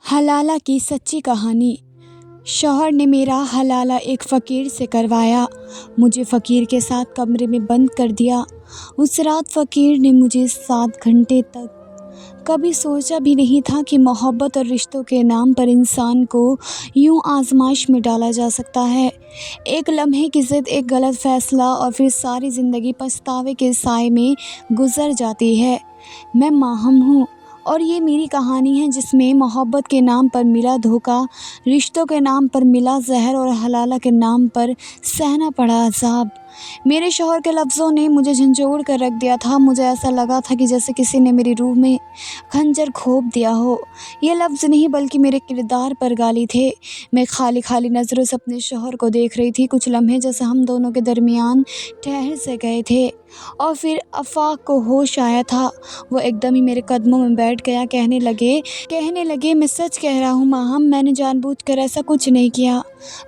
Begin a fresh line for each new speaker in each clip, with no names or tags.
حلالہ کی سچی کہانی۔ شوہر نے میرا حلالہ ایک فقیر سے کروایا۔ مجھے فقیر کے ساتھ کمرے میں بند کر دیا۔ اس رات فقیر نے مجھے 7 گھنٹے تک کبھی سوچا بھی نہیں تھا کہ محبت اور رشتوں کے نام پر انسان کو یوں آزمائش میں ڈالا جا سکتا ہے۔ ایک لمحے کی ضد، ایک غلط فیصلہ اور پھر ساری زندگی پچھتاوے کے سائے میں گزر جاتی ہے۔ میں ماہم ہوں اور یہ میری کہانی ہے جس میں محبت کے نام پر ملا دھوکہ، رشتوں کے نام پر ملا زہر اور حلالہ کے نام پر سہنا پڑا عذاب۔ میرے شوہر کے لفظوں نے مجھے جھنجھوڑ کر رکھ دیا تھا۔ مجھے ایسا لگا تھا کہ جیسے کسی نے میری روح میں خنجر گھونپ دیا ہو۔ یہ لفظ نہیں بلکہ میرے کردار پر گالی تھے۔ میں خالی نظروں سے اپنے شوہر کو دیکھ رہی تھی۔ کچھ لمحے جیسے ہم دونوں کے درمیان ٹھہر سے گئے تھے اور پھر آفاق کو ہوش آیا تھا۔ وہ ایک دم ہی میرے قدموں میں بیٹھ گیا۔ کہنے لگے میں سچ کہہ رہا ہوں ماہم، میں نے جان بوجھ کر ایسا کچھ نہیں کیا۔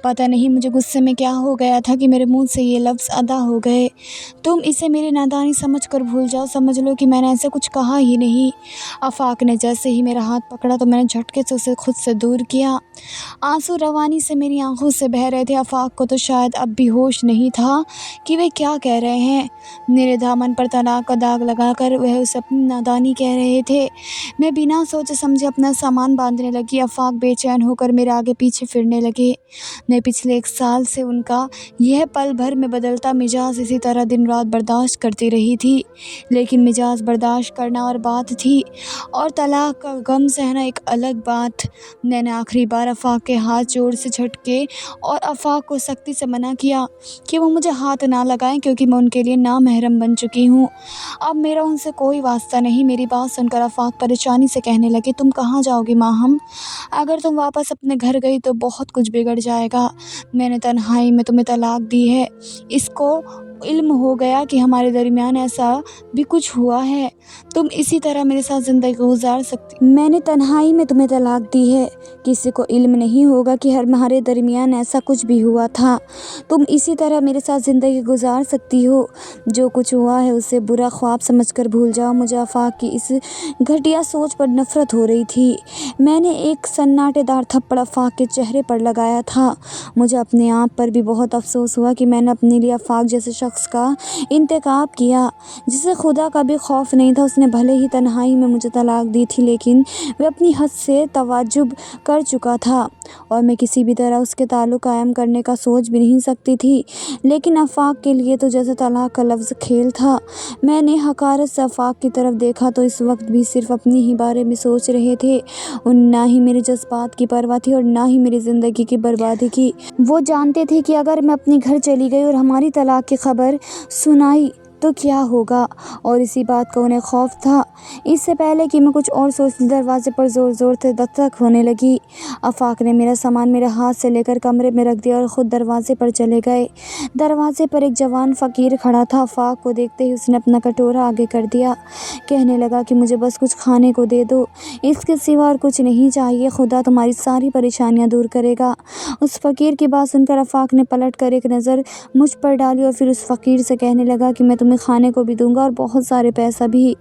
پتہ نہیں مجھے غصے میں کیا ہو گیا تھا کہ میرے منہ سے یہ لفظ ادا ہو گئے۔ تم اسے میری نادانی سمجھ کر بھول جاؤ، سمجھ لو کہ میں نے ایسا کچھ کہا ہی نہیں۔ آفاق نے جیسے ہی میرا ہاتھ پکڑا تو میں نے جھٹکے سے اسے خود سے دور کیا۔ آنسو روانی سے میری آنکھوں سے بہہ رہے تھے۔ آفاق کو تو شاید اب بھی ہوش نہیں تھا کہ وہ کیا کہہ رہے ہیں۔ میرے دامن پر طلاق کا داغ لگا کر وہ اسے اپنی نادانی کہہ رہے تھے۔ میں بنا سوچے سمجھے اپنا سامان باندھنے لگی۔ آفاق بے چین ہو کر میرے آگے پیچھے پھرنے لگے۔ میں پچھلے 1 سال سے ان کا یہ پل بھر میں بدلتا مزاج اسی طرح دن رات برداشت کرتی رہی تھی، لیکن مزاج برداشت کرنا اور بات تھی اور طلاق کا غم سہنا ایک الگ بات۔ میں نے آخری بار آفاق کے ہاتھ زور سے جھٹکے اور آفاق کو سختی سے منع کیا کہ وہ مجھے ہاتھ نہ لگائیں، کیونکہ میں ان کے لیے نامحرم بن چکی ہوں۔ اب میرا ان سے کوئی واسطہ نہیں۔ میری بات سن کر آفاق پریشانی سے کہنے لگے، تم کہاں جاؤ گی ماہم؟ اگر تم واپس اپنے گھر گئی تو بہت کچھ بگڑ جائے گا۔ میں نے تنہائی میں تمہیں طلاق دی ہے۔ اس کو علم ہو گیا کہ ہمارے درمیان ایسا بھی کچھ ہوا ہے، تم اسی طرح میرے ساتھ زندگی گزار سکتی۔ میں نے تنہائی میں تمہیں طلاق دی ہے۔ کسی کو علم نہیں ہوگا کہ ہمارے درمیان ایسا کچھ بھی ہوا تھا۔ تم اسی طرح میرے ساتھ زندگی گزار سکتی ہو۔ جو کچھ ہوا ہے اسے برا خواب سمجھ کر بھول جاؤ۔ مجھے آفاق کی اس گھٹیا سوچ پر نفرت ہو رہی تھی۔ میں نے ایک سناٹے دار تھپڑ آفاق کے چہرے پر لگایا تھا۔ مجھے اپنے آپ پر بھی بہت افسوس ہوا کہ میں نے اپنے لیے آفاق جیسے شخص کا انتخاب کیا جسے خدا کا بھی خوف نہیں تھا۔ اس نے بھلے ہی تنہائی میں مجھے طلاق دی تھی، لیکن وہ اپنی حد سے تعجب کر چکا تھا اور میں کسی بھی طرح اس کے تعلق قائم کرنے کا سوچ بھی نہیں سکتی تھی۔ لیکن آفاق کے لیے تو جیسے طلاق کا لفظ کھیل تھا۔ میں نے حقارت سے آفاق کی طرف دیکھا تو اس وقت بھی صرف اپنی ہی بارے میں سوچ رہے تھے۔ نہ ہی میرے جذبات کی پرواہ تھی اور نہ ہی میری زندگی کی بربادی کی۔ وہ جانتے تھے کہ اگر میں اپنے گھر چلی گئی اور ہماری طلاق کی خبر سنائی تو کیا ہوگا، اور اسی بات کا انہیں خوف تھا۔ اس سے پہلے کہ میں کچھ اور سوچتی دروازے پر زور سے دستک ہونے لگی۔ آفاق نے میرا سامان میرے ہاتھ سے لے کر کمرے میں رکھ دیا اور خود دروازے پر چلے گئے۔ دروازے پر ایک جوان فقیر کھڑا تھا۔ آفاق کو دیکھتے ہی اس نے اپنا کٹورا آگے کر دیا۔ کہنے لگا کہ مجھے بس کچھ کھانے کو دے دو، اس کے سوا اور کچھ نہیں چاہیے، خدا تمہاری ساری پریشانیاں دور کرے گا۔ اس فقیر کی بات سن کر آفاق نے پلٹ کر ایک نظر مجھ پر ڈالی اور پھر اس فقیر سے کہنے لگا کہ میں تمہیں کھانے کو بھی دوں گا اور بہت سارے پیسہ بھی،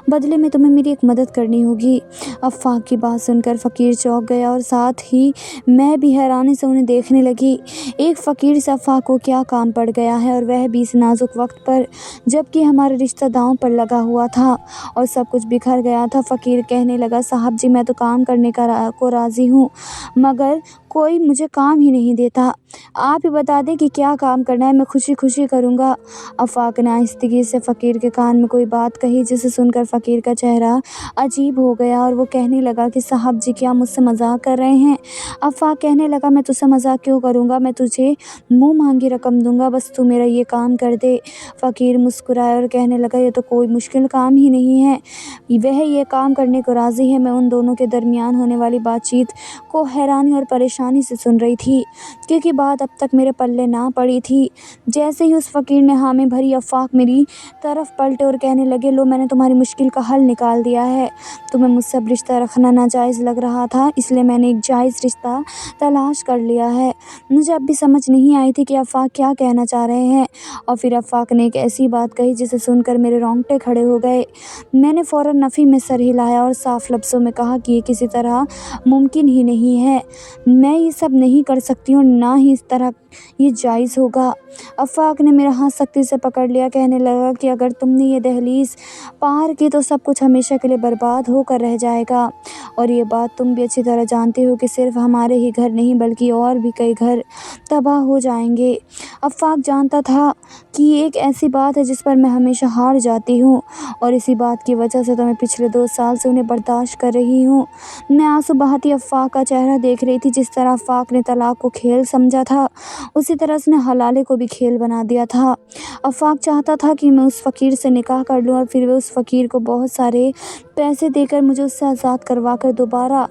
بدلے میں تمہیں میری ایک مدد کرنی ہوگی۔ آفاق کی بات سن کر فقیر چونک گیا اور ساتھ ہی میں بھی حیرانی سے انہیں دیکھنے لگی۔ ایک فقیر سے آفاق کو کیا کام پڑ گیا ہے، اور وہ بھی اس نازک وقت پر جبکہ ہمارا رشتہ داؤں پر لگا ہوا تھا اور سب کچھ بکھر گیا تھا۔ فقیر کہنے لگا، صاحب جی میں تو کام کرنے کو راضی ہوں، مگر کوئی مجھے کام ہی نہیں دیتا۔ آپ ہی بتا دیں کہ کیا کام کرنا ہے، میں خوشی کروں گا۔ آفاق نے آہستگی سے فقیر کے کان میں کوئی بات کہی جسے سن کر فقیر کا چہرہ عجیب ہو گیا اور وہ کہنے لگا کہ صاحب جی کیا مجھ سے مذاق کر رہے ہیں؟ آفاق کہنے لگا، میں تجھ سے مذاق کیوں کروں گا، میں تجھے منہ مانگی رقم دوں گا، بس تو میرا یہ کام کر دے۔ فقیر مسکرایا اور کہنے لگا، یہ تو کوئی مشکل کام ہی نہیں ہے، وہ یہ کام کرنے کو راضی ہے۔ میں ان دونوں کے درمیان ہونے والی بات چیت کو حیرانی اور پریشانی سے سن رہی تھی، کیونکہ بات اب تک میرے پلے نہ پڑی تھی۔ جیسے ہی اس فقیر نے ہاں میں بھری، آفاق میری میری طرف پلٹے اور کہنے لگے، لو میں نے تمہاری مشکل کا حل نکال دیا ہے۔ تمہیں مجھ سے اب رشتہ رکھنا ناجائز لگ رہا تھا، اس لیے میں نے ایک جائز رشتہ تلاش کر لیا ہے۔ مجھے اب بھی سمجھ نہیں آئی تھی کہ آفاق کیا کہنا چاہ رہے ہیں، اور پھر آفاق نے ایک ایسی بات کہی جسے سن کر میرے رونگٹے کھڑے ہو گئے۔ میں نے فوراً نفی میں سر ہلایا اور صاف لفظوں میں کہا کہ یہ کسی طرح ممکن ہی نہیں ہے، میں یہ سب نہیں کر سکتی ہوں، نہ ہی اس طرح یہ جائز ہوگا۔ آفاق نے میرا ہاتھ سختی سے پکڑ لیا، کہنے لگا کہ اگر تم نے یہ دہلیز پار کی تو سب کچھ ہمیشہ کے لیے برباد ہو کر رہ جائے گا، اور یہ بات تم بھی اچھی طرح جانتے ہو کہ صرف ہمارے ہی گھر نہیں بلکہ اور بھی کئی گھر تباہ ہو جائیں گے۔ آفاق جانتا تھا کہ یہ ایک ایسی بات ہے جس پر میں ہمیشہ ہار جاتی ہوں، اور اسی بات کی وجہ سے تو میں پچھلے 2 سال سے انہیں برداشت کر رہی ہوں۔ میں آنسو بہاتی آفاق کا چہرہ دیکھ رہی تھی۔ جس طرح آفاق نے طلاق کو کھیل سمجھا تھا، اسی طرح اس نے حلالے کو بھی کھیل بنا دیا تھا۔ آفاق چاہتا تھا کہ میں اس فقیر سے نکاح کر لوں، اور پھر وہ اس فقیر کو بہت سارے پیسے دے کر مجھے اس سے آزاد کروا کر دوبارہ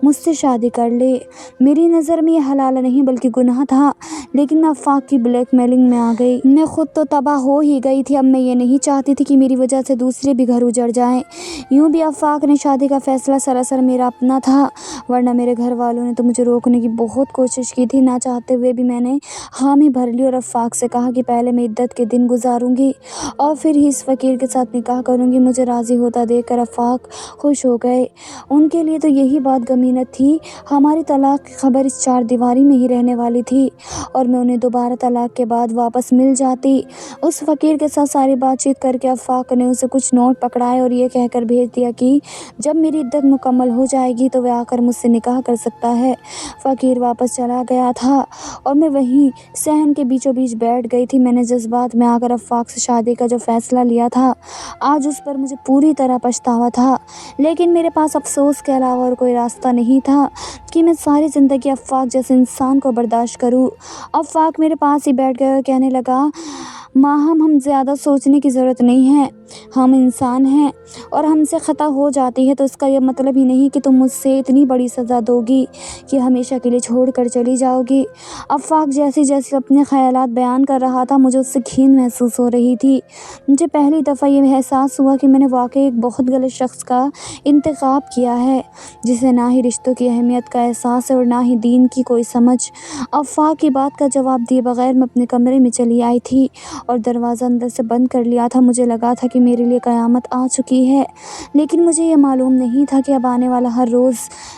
مجھ سے شادی کر لے۔ میری نظر میں یہ حلال نہیں بلکہ گناہ تھا، لیکن میں آفاق کی بلیک میلنگ میں آ گئی۔ میں خود تو تباہ ہو ہی گئی تھی، اب میں یہ نہیں چاہتی تھی کہ میری وجہ سے دوسرے بھی گھر اجڑ جائیں۔ یوں بھی آفاق نے شادی کا فیصلہ سراسر میرا اپنا تھا، ورنہ میرے گھر والوں نے تو مجھے روکنے کی بہت کوشش کی تھی۔ نہ چاہتے ہوئے بھی میں نے حامی بھر لی اور آفاق سے کہا کہ پہلے میں عدت کے دن گزاروں گی اور پھر ہی اس فقیر کے ساتھ نکاح کروں گی۔ مجھے راضی ہوتا دیکھ کر آفاق خوش ہو گئے۔ ان کے لیے تو یہی بات غمینت تھی، ہماری طلاق کی خبر اس 4 دیواری میں ہی رہنے والی تھی، اور میں انہیں دوبارہ طلاق کے بعد واپس مل جاتی۔ اس فقیر کے ساتھ ساری بات چیت کر کے آفاق نے اسے کچھ نوٹ پکڑائے اور یہ کہہ کر بھیج دیا کہ جب میری عدت مکمل ہو جائے گی تو وہ آ کر مجھ سے نکاح کر سکتا ہے۔ فقیر واپس چلا گیا تھا اور میں وہیں صحن کے بیچوں بیچ بیٹھ گئی تھی۔ میں نے جذبات میں آ کر آفاق سے شادی کا جو فیصلہ لیا تھا، آج اس پر مجھے پوری طرح پچھتاوا تھا، لیکن میرے پاس افسوس کے علاوہ اور کوئی راستہ نہیں تھا کہ میں ساری زندگی آفاق جیسے انسان کو برداشت کروں۔ آفاق میرے پاس ہی بیٹھ گیا اور کہنے لگا، ماہم ہم زیادہ سوچنے کی ضرورت نہیں ہے، ہم انسان ہیں اور ہم سے خطا ہو جاتی ہے تو اس کا یہ مطلب ہی نہیں کہ تم مجھ سے اتنی بڑی سزا دو گی کہ ہمیشہ کے لیے چھوڑ کر چلی جاؤ گی۔ آفاق جیسے جیسے اپنے خیالات بیان کر رہا تھا، مجھے اس سے گھین محسوس ہو رہی تھی۔ مجھے پہلی دفعہ یہ احساس ہوا کہ میں نے واقعی ایک بہت غلط شخص کا انتخاب کیا ہے، جسے نہ ہی رشتوں کی اہمیت کا احساس ہے اور نہ ہی دین کی کوئی سمجھ۔ آفاق کی بات کا جواب دیے بغیر میں اپنے کمرے میں چلی آئی تھی اور دروازہ اندر سے بند کر لیا تھا۔ مجھے لگا تھا کہ میرے لیے قیامت آ چکی ہے، لیکن مجھے یہ معلوم نہیں تھا کہ اب آنے والا ہر روز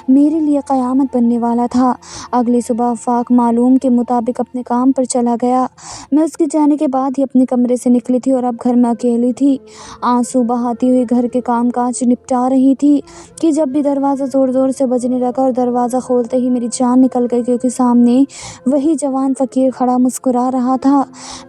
میرے لیے قیامت بننے والا تھا۔ اگلی صبح آفاق معلوم کے مطابق اپنے کام پر چلا گیا۔ میں اس کے جانے کے بعد ہی اپنے کمرے سے نکلی تھی اور اب گھر میں اکیلی تھی، آنسو بہاتی ہوئی گھر کے کام کاج نپٹا رہی تھی کہ جب بھی دروازہ زور زور سے بجنے لگا اور دروازہ کھولتے ہی میری جان نکل گئی، کیونکہ سامنے وہی جوان فقیر کھڑا مسکرا رہا تھا۔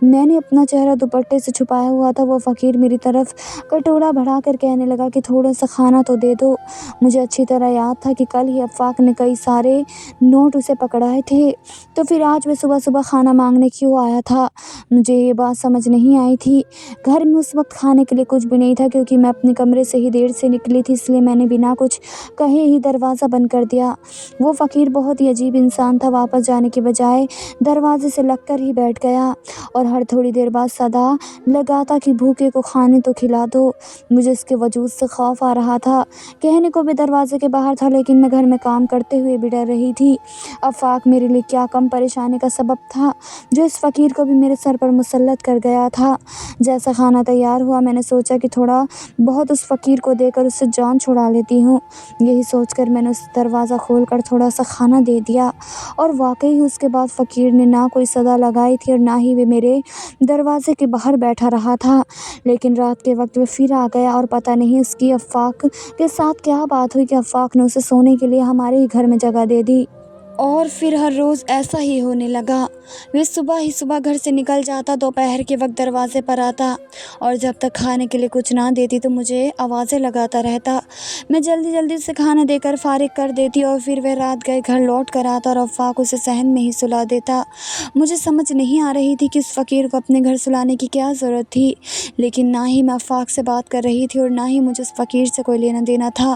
میں نے اپنا چہرہ دوپٹے سے چھپایا ہوا تھا۔ وہ فقیر میری طرف کٹورا بڑھا کر کہنے لگا کہ تھوڑا سا کھانا تو دے دو۔ مجھے اچھی طرح یاد تھا کہ کل ہی آفاق نے کئی سارے نوٹ اسے پکڑائے تھے، تو پھر آج وہ صبح صبح کھانا مانگنے کیوں آیا تھا؟ مجھے یہ بات سمجھ نہیں آئی تھی۔ گھر میں اس وقت کھانے کے لیے کچھ بھی نہیں تھا، کیونکہ میں اپنے کمرے سے ہی دیر سے نکلی تھی، اس لیے میں نے بنا کچھ کہے ہی دروازہ بند کر دیا۔ وہ فقیر بہت ہی عجیب انسان تھا، واپس جانے کے بجائے دروازے سے لگ کر ہی بیٹھ گیا اور ہر تھوڑی دیر بعد صدا لگاتا کہ بھوکے کو کھانے تو کھلا دو۔ مجھے اس کے وجود سے خوف آ رہا تھا، کہنے کو بھی دروازے کے باہر تھا، لیکن میں گھر میں کام کرتے ہوئے بھی ڈر رہی تھی۔ آفاق میرے لیے کیا کم پریشانی کا سبب تھا جو اس فقیر کو بھی میرے سر پر مسلط کر گیا تھا۔ جیسا کھانا تیار ہوا، میں نے سوچا کہ تھوڑا بہت اس فقیر کو دے کر اس سے جان چھڑا لیتی ہوں۔ یہی سوچ کر میں نے اس دروازہ کھول کر تھوڑا سا کھانا دے دیا، اور واقعی اس کے بعد فقیر نے نہ کوئی صدا لگائی تھی اور نہ ہی وہ میرے دروازے کے باہر بیٹھا رہا تھا۔ لیکن رات کے وقت وہ پھر آ گیا اور پتہ نہیں اس کی آفاق کے ساتھ کیا بات ہوئی کہ آفاق نے اسے سونے کے لیے ہمارے ہی گھر میں جگہ دے دی۔ اور پھر ہر روز ایسا ہی ہونے لگا۔ وہ صبح ہی صبح گھر سے نکل جاتا، دوپہر کے وقت دروازے پر آتا اور جب تک کھانے کے لیے کچھ نہ دیتی تو مجھے آوازیں لگاتا رہتا۔ میں جلدی جلدی اسے کھانا دے کر فارغ کر دیتی اور پھر وہ رات گئے گھر لوٹ کر آتا اور آفاق اسے صحن میں ہی سلا دیتا۔ مجھے سمجھ نہیں آ رہی تھی کہ اس فقیر کو اپنے گھر سلانے کی کیا ضرورت تھی، لیکن نہ ہی میں آفاق سے بات کر رہی تھی اور نہ ہی مجھے اس فقیر سے کوئی لینا دینا تھا،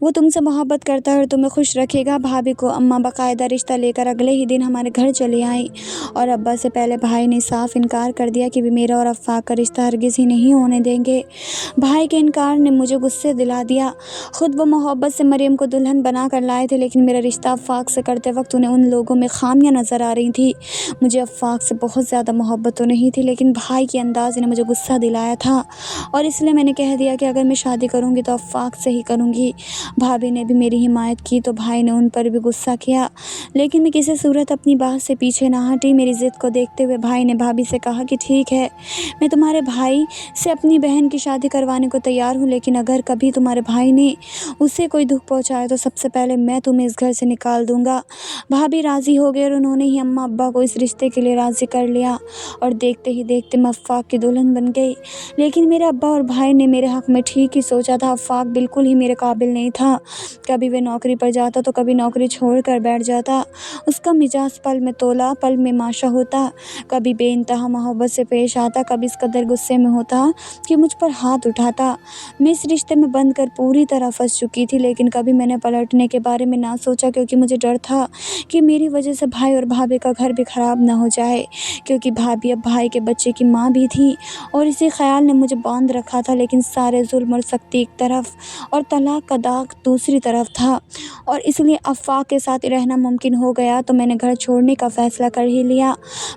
وہ تم سے محبت کرتا ہے اور تمہیں خوش رکھے گا۔ بھابھی کو اماں باقاعدہ رشتہ لے کر اگلے ہی دن ہمارے گھر چلی آئیں اور ابا سے پہلے بھائی نے صاف انکار کر دیا کہ وہ میرا اور افاق کا رشتہ ہرگز ہی نہیں ہونے دیں گے۔ بھائی کے انکار نے مجھے غصے دلا دیا۔ خود وہ محبت سے مریم کو دلہن بنا کر لائے تھے، لیکن میرا رشتہ افاق سے کرتے وقت انہیں ان لوگوں میں خامیاں نظر آ رہی تھی۔ مجھے افاق سے بہت زیادہ محبت تو نہیں تھی، لیکن بھائی کے انداز نے مجھے غصہ دلایا تھا اور اس لیے میں نے کہہ دیا کہ اگر میں شادی کروں گی تو افاق سے ہی کروں گی۔ بھابھی نے بھی میری حمایت کی تو بھائی نے ان پر بھی غصہ کیا، لیکن میں کسی صورت اپنی بات سے پیچھے نہ ہٹی۔ میری ضد کو دیکھتے ہوئے بھائی نے بھابھی سے کہا کہ ٹھیک ہے، میں تمہارے بھائی سے اپنی بہن کی شادی کروانے کو تیار ہوں، لیکن اگر کبھی تمہارے بھائی نے اسے کوئی دکھ پہنچایا تو سب سے پہلے میں تمہیں اس گھر سے نکال دوں گا۔ بھابھی راضی ہو گئے اور انہوں نے ہی اماں ابا کو اس رشتے کے لیے راضی کر لیا اور دیکھتے ہی دیکھتے میں افاق کی دلہن بن گئی۔ لیکن میرے ابا اور بھائی نے میرے حق میں ٹھیک ہی سوچا تھا۔ افاق بالکل ہی میرے قابل نہیں تھا، کبھی وہ نوکری پر جاتا تو کبھی نوکری چھوڑ کر بیٹھ جاتا۔ اس کا مزاج پل میں تولا پل میں ماشا ہوتا، کبھی بے انتہا محبت سے پیش آتا، کبھی اس قدر غصے میں ہوتا کہ مجھ پر ہاتھ اٹھاتا۔ میں اس رشتے میں بند کر پوری طرح پھنس چکی تھی، لیکن کبھی میں نے پلٹنے کے بارے میں نہ سوچا، کیونکہ مجھے ڈر تھا کہ میری وجہ سے بھائی اور بھابھی کا گھر بھی خراب نہ ہو جائے، کیونکہ بھابھی اب بھائی کے بچے کی ماں بھی تھی اور اسی خیال نے مجھے باندھ رکھا تھا۔ لیکن سارے ظلم اور سختی ایک طرف اور طلاق کا داغ دوسری طرف تھا، اور اس لیے افاق کے ساتھ رہنا ممکن ہو گیا تو میں نے گھر چھوڑنے کا فیصلہ کر ہی لیا۔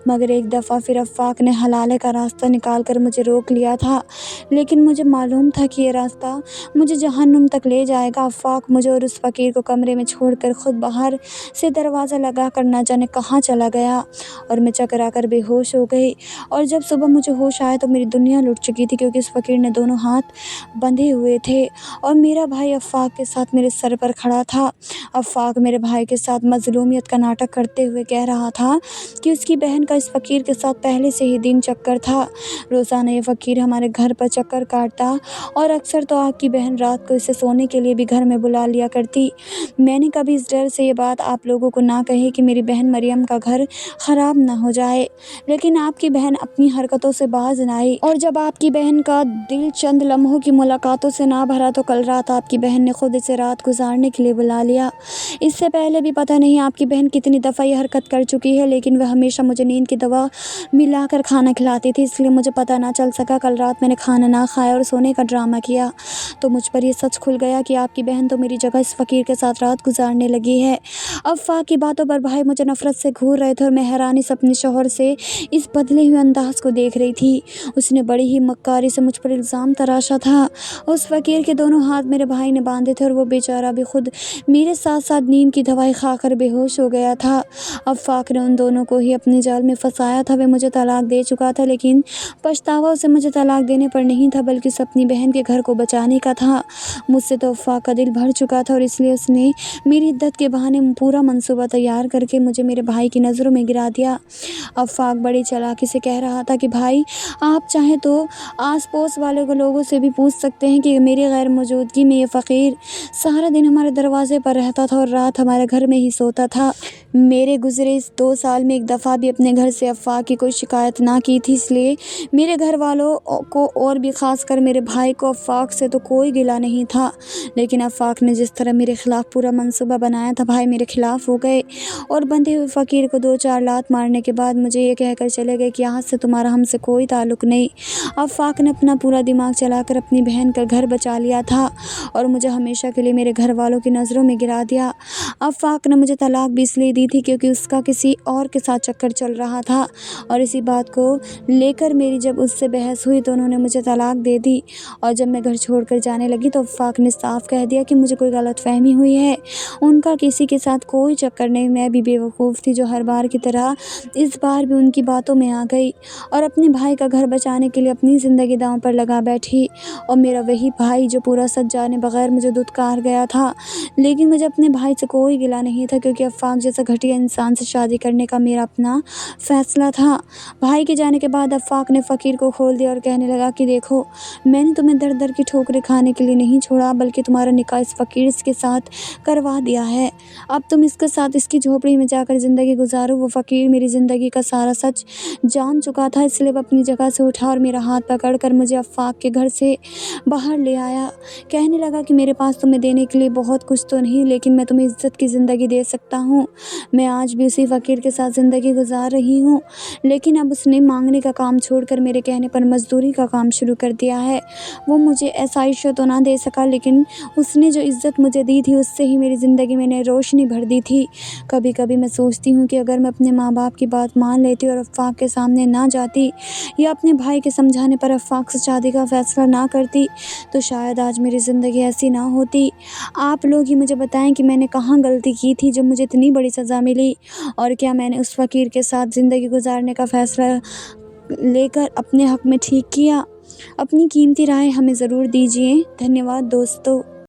مگر ایک دفعہ پھر افاق نے حلالے کا راستہ نکال کر مجھے روک لیا تھا، لیکن مجھے معلوم تھا کہ یہ راستہ مجھے جہنم تک لے جائے گا۔ افاق مجھے اور اس فقیر کو کمرے میں چھوڑ کر خود باہر سے دروازہ لگا کر نہ جانے کہاں چلا گیا اور میں چکرا کر بے ہوش ہو گئی، اور جب صبح مجھے ہوش آیا تو میری دنیا لٹ چکی تھی، کیونکہ اس فقیر نے دونوں ہاتھ بندھے ہوئے تھے اور میرا بھائی افاق کے ساتھ میرے سر پر کھڑا تھا۔ افاق میرے بھائی کے ساتھ مظلومیت کا ناٹک کرتے ہوئے کہہ رہا تھا کہ اس کی بہن کا اس فقیر کے ساتھ پہلے سے ہی دن چکر تھا۔ روزانہ یہ فقیر ہمارے گھر پر چکر کاٹتا اور اکثر تو آپ کی بہن رات کو اسے سونے کے لیے بھی گھر میں بلا لیا کرتی۔ میں نے کبھی اس ڈر سے یہ بات آپ لوگوں کو نہ کہی کہ میری بہن مریم کا گھر خراب نہ ہو جائے، لیکن آپ کی بہن اپنی حرکتوں سے باز نہ آئی، اور جب آپ کی بہن کا دل چند لمحوں کی ملاقاتوں سے نہ بھرا تو کل رات آپ کی بہن نے خود اسے رات گزارنے کے لیے بلا لیا۔ اس سے پہلے بھی پتہ نہیں آپ کی بہن کتنی دفعہ یہ حرکت کر چکی ہے، لیکن وہ ہمیشہ مجھے نیند کی دوا ملا کر کھانا کھلاتی تھی، اس لیے مجھے پتہ نہ چل سکا۔ کل رات میں نے کھانا نہ کھایا اور سونے کا ڈرامہ کیا تو مجھ پر یہ سچ کھل گیا کہ آپ کی بہن تو میری جگہ اس فقیر کے ساتھ رات گزارنے لگی ہے۔ افاق کی باتوں پر بھائی مجھے نفرت سے گھور رہے تھے اور میں حیرانی سے اپنے شوہر سے اس بدلے ہوئے انداز کو دیکھ رہی تھی۔ اس نے بڑی ہی مکاری سے مجھ پر الزام تراشا تھا۔ اس فقیر کے دونوں ہاتھ میرے بھائی نے باندھے تھے اور وہ بیچارہ بھی خود میرے ساتھ ساتھ نیند کی دوائی کھا کر بے ہوش ہو گیا تھا۔ افاق نے ان دونوں کو ہی اپنے جال میں پھنسایا تھا۔ وہ مجھے طلاق دے چکا تھا، لیکن پچھتاوا اسے مجھے طلاق دینے پر نہیں تھا، بلکہ اسے اپنی بہن کے گھر کو بچانے کا تھا۔ مجھ سے تو افاق کا دل بھر چکا تھا اور اس لیے اس نے میری عدت کے بہانے پورا منصوبہ تیار کر کے مجھے میرے بھائی کی نظروں میں گرا دیا۔ افاق بڑی چالاکی سے کہہ رہا تھا کہ بھائی آپ چاہیں تو آس پوس والے لوگوں سے بھی پوچھ سکتے ہیں کہ میری غیر موجودگی میں یہ فقیر سارا دن ہمارے دروازے پر رہتا تھا اور رات ہمارے گھر میں ہی سوتا تھا۔ میرے گزرے اس 2 سال میں ایک دفعہ بھی اپنے گھر سے افاق کی کوئی شکایت نہ کی تھی، اس لیے میرے گھر والوں کو اور بھی خاص کر میرے بھائی کو افاق سے تو کوئی گلہ نہیں تھا۔ لیکن افاق نے جس طرح میرے خلاف پورا منصوبہ بنایا تھا، بھائی میرے خلاف ہو گئے اور بندھے ہوئے فقیر کو 2-4 لات مارنے کے بعد مجھے یہ کہہ کر چلے گئے کہ آج سے تمہارا ہم سے کوئی تعلق نہیں۔ افاق نے اپنا پورا دماغ چلا کر اپنی بہن کا گھر بچا لیا تھا اور مجھے ہمیشہ کے لیے میرے گھر والوں کی نظروں میں گرا دیا۔ افاق نے مجھے طلاق بھی اس لیے دی تھی کیونکہ اس کا کسی اور کے ساتھ چکر چل رہا تھا، اور اسی بات کو لے کر میری جب اس سے بحث ہوئی تو انہوں نے مجھے طلاق دے دی، اور جب میں گھر چھوڑ کر جانے لگی تو افاق نے صاف کہہ دیا کہ مجھے کوئی غلط فہمی ہوئی ہے، ان کا کسی کے ساتھ کوئی چکر نہیں۔ میں بھی بے وقوف تھی جو ہر بار کی طرح اس بار بھی ان کی باتوں میں آ گئی اور اپنے بھائی کا گھر بچانے کے لیے اپنی زندگی داؤں پر لگا بیٹھی، اور میرا وہی بھائی جو پورا سچ جانے بغیر مجھے دھتکار گیا تھا۔ لیکن مجھے اپنے بھائی سے کوئی گلہ نہیں تھا، کیونکہ افاق جیسا گھٹیا انسان سے شادی کرنے کا میرا اپنا فیصلہ تھا۔ بھائی کے جانے کے بعد افاق نے فقیر کو کھول دیا اور کہنے لگا کہ دیکھو میں نے تمہیں در در کی ٹھوکریں کھانے کے لیے نہیں چھوڑا، بلکہ تمہارا نکاح اس فقیر کے ساتھ کروا دیا ہے۔ اب تم اس کے ساتھ اس کی جھوپڑی میں جا کر زندگی گزارو۔ وہ فقیر میری زندگی کا سارا سچ جان چکا تھا، اس لیے وہ اپنی جگہ سے اٹھا اور میرا ہاتھ پکڑ کر مجھے افاق کے گھر سے باہر لے آیا۔ کہنے لگا کہ میرے پاس تمہیں دینے کے لیے بہت کچھ تو نہیں، لیکن میں تمہیں عزت کی زندگی دے سکتا ہوں۔ میں آج بھی اسی فقیر کے ساتھ زندگی گزار رہی ہوں، لیکن اب اس نے مانگنے کا کام چھوڑ کر میرے کہنے پر مزدوری کا کام شروع کر دیا ہے۔ وہ مجھے ایسا عیشہ تو نہ دے سکا، لیکن اس نے جو عزت مجھے دی تھی اس سے ہی میری زندگی میں نئی روشنی بھر دی تھی۔ کبھی کبھی میں سوچتی ہوں کہ اگر میں اپنے ماں باپ کی بات مان لیتی اور افاق کے سامنے نہ جاتی، یا اپنے بھائی کے سمجھانے پر افاق سے شادی کا فیصلہ نہ کرتی، تو شاید آج میری زندگی ایسی نہ ہوتی۔ آپ لوگ ہی مجھے بتائیں کہ میں نے کہاں غلطی کی تھی جو مجھے اتنی بڑی سزا ملی، اور کیا میں نے اس فقیر کے ساتھ زندگی گزارنے کا فیصلہ لے کر اپنے حق میں ٹھیک کیا؟ اپنی قیمتی رائے ہمیں ضرور دیجیے۔ دھنیہ واد دوستو۔